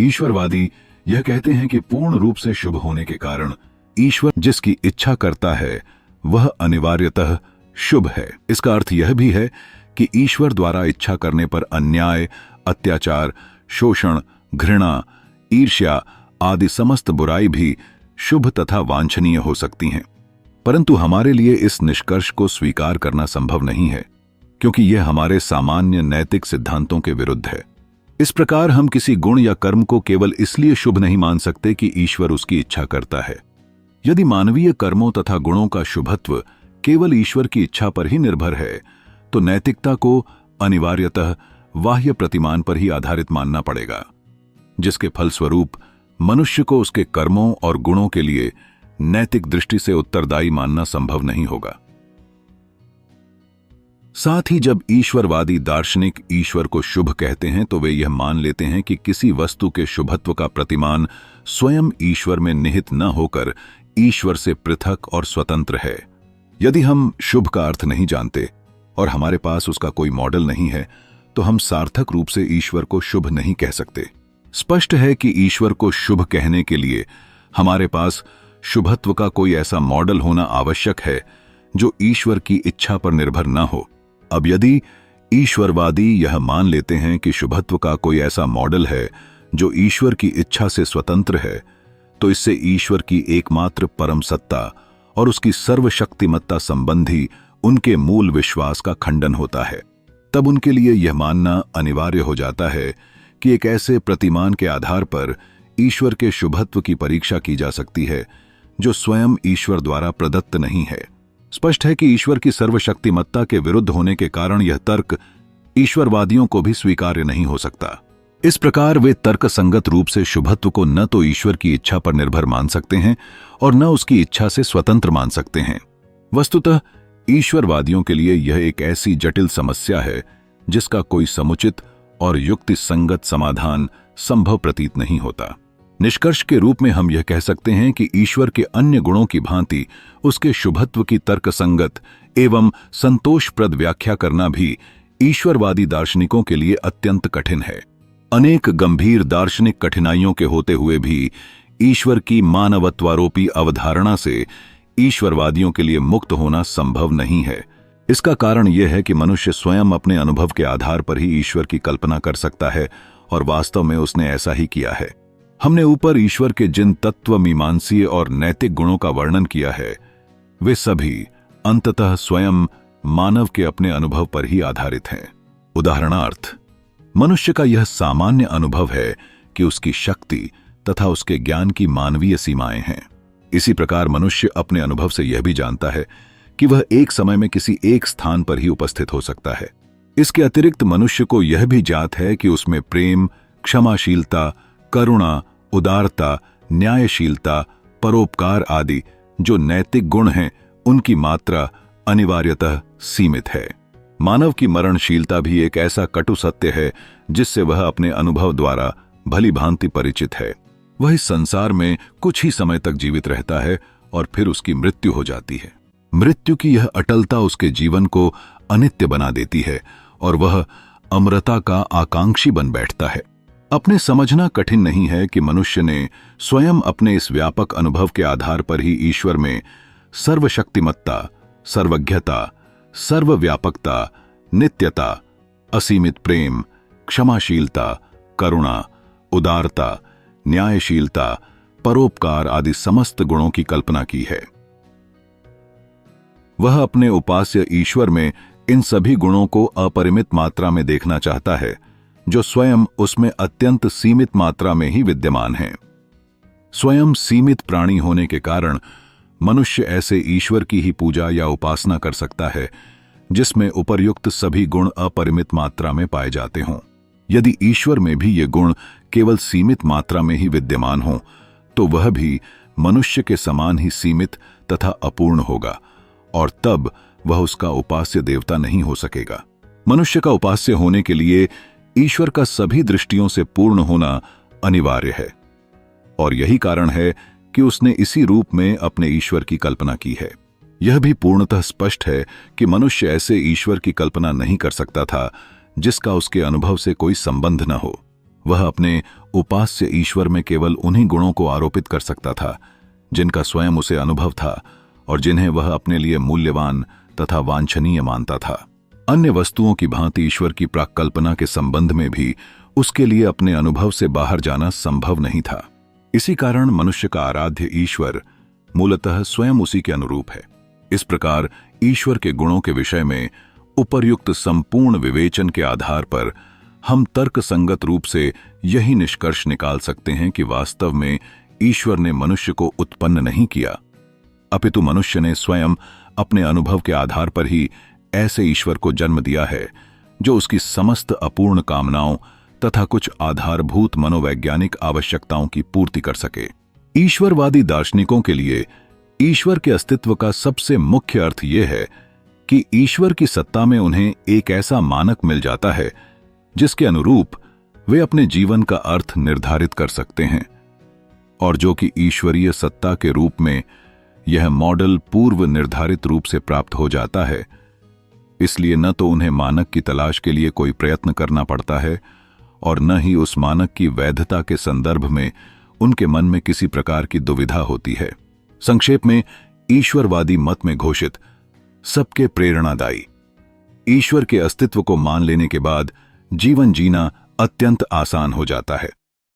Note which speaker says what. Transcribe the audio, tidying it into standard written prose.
Speaker 1: ईश्वरवादी यह कहते हैं कि पूर्ण रूप से शुभ होने के कारण ईश्वर जिसकी इच्छा करता है वह अनिवार्यतः शुभ है। इसका अर्थ यह भी है कि ईश्वर द्वारा इच्छा करने पर अन्याय, अत्याचार, शोषण, घृणा, ईर्ष्या आदि समस्त बुराई भी शुभ तथा वांछनीय हो सकती हैं। परंतु हमारे लिए इस निष्कर्ष को स्वीकार करना संभव नहीं है, क्योंकि यह हमारे सामान्य नैतिक सिद्धांतों के विरुद्ध है। इस प्रकार हम किसी गुण या कर्म को केवल इसलिए शुभ नहीं मान सकते कि ईश्वर उसकी इच्छा करता है। यदि मानवीय कर्मों तथा गुणों का शुभत्व केवल ईश्वर की इच्छा पर ही निर्भर है, तो नैतिकता को अनिवार्यतः बाह्य प्रतिमान पर ही आधारित मानना पड़ेगा, जिसके फलस्वरूप मनुष्य को उसके कर्मों और गुणों के लिए नैतिक दृष्टि से उत्तरदायी मानना संभव नहीं होगा। साथ ही जब ईश्वरवादी दार्शनिक ईश्वर को शुभ कहते हैं तो वे यह मान लेते हैं कि किसी वस्तु के शुभत्व का प्रतिमान स्वयं ईश्वर में निहित न होकर ईश्वर से पृथक और स्वतंत्र है। यदि हम शुभ का अर्थ नहीं जानते और हमारे पास उसका कोई मॉडल नहीं है, तो हम सार्थक रूप से ईश्वर को शुभ नहीं कह सकते। स्पष्ट है कि ईश्वर को शुभ कहने के लिए हमारे पास शुभत्व का कोई ऐसा मॉडल होना आवश्यक है जो ईश्वर की इच्छा पर निर्भर न हो। अब यदि ईश्वरवादी यह मान लेते हैं कि शुभत्व का कोई ऐसा मॉडल है जो ईश्वर की इच्छा से स्वतंत्र है, तो इससे ईश्वर की एकमात्र परम सत्ता और उसकी सर्वशक्तिमत्ता संबंधी उनके मूल विश्वास का खंडन होता है। तब उनके लिए यह मानना अनिवार्य हो जाता है कि एक ऐसे प्रतिमान के आधार पर ईश्वर के शुभत्व की परीक्षा की जा सकती है जो स्वयं ईश्वर द्वारा प्रदत्त नहीं है। स्पष्ट है कि ईश्वर की सर्वशक्तिमत्ता के विरुद्ध होने के कारण यह तर्क ईश्वरवादियों को भी स्वीकार्य नहीं हो सकता। इस प्रकार वे तर्कसंगत रूप से शुभत्व को न तो ईश्वर की इच्छा पर निर्भर मान सकते हैं और न उसकी इच्छा से स्वतंत्र मान सकते हैं। वस्तुतः ईश्वरवादियों के लिए यह एक ऐसी जटिल समस्या है जिसका कोई समुचित और युक्ति संगत समाधान संभव प्रतीत नहीं होता। निष्कर्ष के रूप में हम यह कह सकते हैं कि ईश्वर के अन्य गुणों की भांति उसके शुभत्व की तर्कसंगत एवं संतोषप्रद व्याख्या करना भी ईश्वरवादी दार्शनिकों के लिए अत्यंत कठिन है। अनेक गंभीर दार्शनिक कठिनाइयों के होते हुए भी ईश्वर की मानवत्वारोपी अवधारणा से ईश्वरवादियों के लिए मुक्त होना संभव नहीं है। इसका कारण यह है कि मनुष्य स्वयं अपने अनुभव के आधार पर ही ईश्वर की कल्पना कर सकता है और वास्तव में उसने ऐसा ही किया है। हमने ऊपर ईश्वर के जिन तत्व मीमांसीय और नैतिक गुणों का वर्णन किया है, वे सभी अंततः स्वयं मानव के अपने अनुभव पर ही आधारित हैं। उदाहरणार्थ, मनुष्य का यह सामान्य अनुभव है कि उसकी शक्ति तथा उसके ज्ञान की मानवीय सीमाएं हैं। इसी प्रकार मनुष्य अपने अनुभव से यह भी जानता है कि वह एक समय में किसी एक स्थान पर ही उपस्थित हो सकता है। इसके अतिरिक्त मनुष्य को यह भी ज्ञात है कि उसमें प्रेम, क्षमाशीलता, करुणा, उदारता, न्यायशीलता, परोपकार आदि जो नैतिक गुण हैं, उनकी मात्रा अनिवार्यतः सीमित है। मानव की मरणशीलता भी एक ऐसा कटु सत्य है जिससे वह अपने अनुभव द्वारा भली भांति परिचित है। वह इस संसार में कुछ ही समय तक जीवित रहता है और फिर उसकी मृत्यु हो जाती है। मृत्यु की यह अटलता उसके जीवन को अनित्य बना देती है और वह अमरता का आकांक्षी बन बैठता है। अपने समझना कठिन नहीं है कि मनुष्य ने स्वयं अपने इस व्यापक अनुभव के आधार पर ही ईश्वर में सर्वशक्तिमत्ता, सर्वज्ञता, सर्वव्यापकता, नित्यता, असीमित प्रेम, क्षमाशीलता, करुणा, उदारता, न्यायशीलता, परोपकार आदि समस्त गुणों की कल्पना की है। वह अपने उपास्य ईश्वर में इन सभी गुणों को अपरिमित मात्रा में देखना चाहता है, जो स्वयं उसमें अत्यंत सीमित मात्रा में ही विद्यमान हैं। स्वयं सीमित प्राणी होने के कारण मनुष्य ऐसे ईश्वर की ही पूजा या उपासना कर सकता है जिसमें उपर्युक्त सभी गुण अपरिमित मात्रा में पाए जाते हों। यदि ईश्वर में भी ये गुण केवल सीमित मात्रा में ही विद्यमान हों, तो वह भी मनुष्य के समान ही सीमित तथा अपूर्ण होगा और तब वह उसका उपास्य देवता नहीं हो सकेगा। मनुष्य का उपास्य होने के लिए ईश्वर का सभी दृष्टियों से पूर्ण होना अनिवार्य है और यही कारण है कि उसने इसी रूप में अपने ईश्वर की कल्पना की है। यह भी पूर्णतः स्पष्ट है कि मनुष्य ऐसे ईश्वर की कल्पना नहीं कर सकता था जिसका उसके अनुभव से कोई संबंध न हो। वह अपने उपास्य ईश्वर में केवल उन्हीं गुणों को आरोपित कर सकता था जिनका स्वयं उसे अनुभव था और जिन्हें वह अपने लिए मूल्यवान तथा वांछनीय मानता था। अन्य वस्तुओं की भांति ईश्वर की प्राक्कल्पना के संबंध में भी उसके लिए अपने अनुभव से बाहर जाना संभव नहीं था। इसी कारण मनुष्य का आराध्य ईश्वर मूलतः स्वयं उसी के अनुरूप है। इस प्रकार ईश्वर के गुणों के विषय में उपर्युक्त संपूर्ण विवेचन के आधार पर हम तर्कसंगत रूप से यही निष्कर्ष निकाल सकते हैं कि वास्तव में ईश्वर ने मनुष्य को उत्पन्न नहीं किया, अपितु मनुष्य ने स्वयं अपने अनुभव के आधार पर ही ऐसे ईश्वर को जन्म दिया है जो उसकी समस्त अपूर्ण कामनाओं तथा कुछ आधारभूत मनोवैज्ञानिक आवश्यकताओं की पूर्ति कर सके। ईश्वरवादी दार्शनिकों के लिए ईश्वर के अस्तित्व का सबसे मुख्य अर्थ यह है कि ईश्वर की सत्ता में उन्हें एक ऐसा मानक मिल जाता है जिसके अनुरूप वे अपने जीवन का अर्थ निर्धारित कर सकते हैं, और जो कि ईश्वरीय सत्ता के रूप में यह मॉडल पूर्व निर्धारित रूप से प्राप्त हो जाता है। इसलिए न तो उन्हें मानक की तलाश के लिए कोई प्रयत्न करना पड़ता है और न ही उस मानक की वैधता के संदर्भ में उनके मन में किसी प्रकार की दुविधा होती है। संक्षेप में, ईश्वरवादी मत में घोषित सबके प्रेरणादायी ईश्वर के अस्तित्व को मान लेने के बाद जीवन जीना अत्यंत आसान हो जाता है।